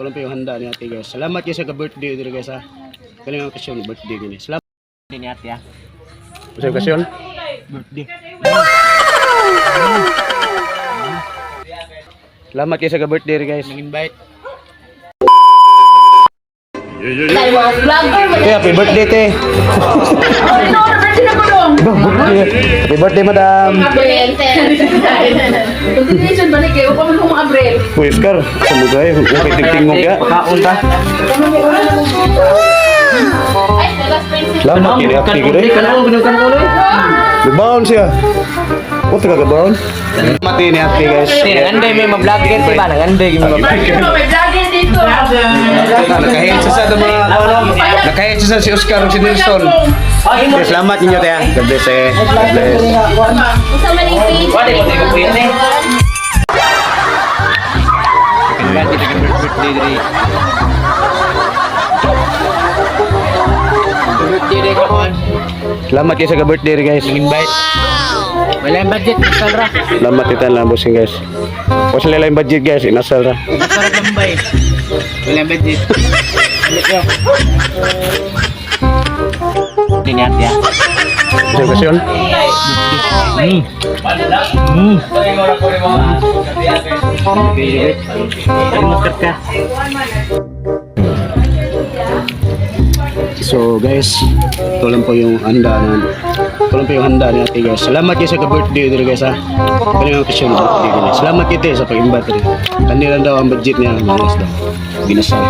Tulong po yung handa ni ate guys. Salamat kayo sa ka-birthday dito guys ha. Kaling okasyon, birthday gini. Salamat. Ni ate ya. Sa okasyon? Birthday. Salamat kayo sa ka-birthday guys. Nag-invite. Te, happy birthday te. Happy birthday madam. Congratulations balik kayo pa mo Abril. Uy, Oscar, samud ay, okay tingtingog ya. Kaon ta. Salamat kini ate gini. Binukan ko ulit. Lubaon siya. O taga gabaon. Mati ni ate guys. Nanganday may ma-vlog yan ba? Nanganday may ma-vlog. May vlogger dito. Nakahit sa nakahit sa si Oscar si Nelson. Okay, salamat ninyo te. God bless eh. God bless. Sa manipis. Wala ko tayo ko yan eh. Birthday day. Birthday day ko on. Salamat kayo sa ka-birthday guys. Invite. Wala yung budget, nasal ra. Salamat kita lang bossing guys. O sila lang budget guys, inasal ra. Nasal ra gambay. Wala yung budget. Ulit yun. Dinihat ya. Sa okasyon? Ka. So guys, ito lang po yung handa ni ate guys. Salamat kayo sa ka-birthday dito guys ha. Kaling okasyon birthday gini. Salamat kayo te sa pag-invite rin. Kanila daw ang budget niya, malas daw. Ginasal.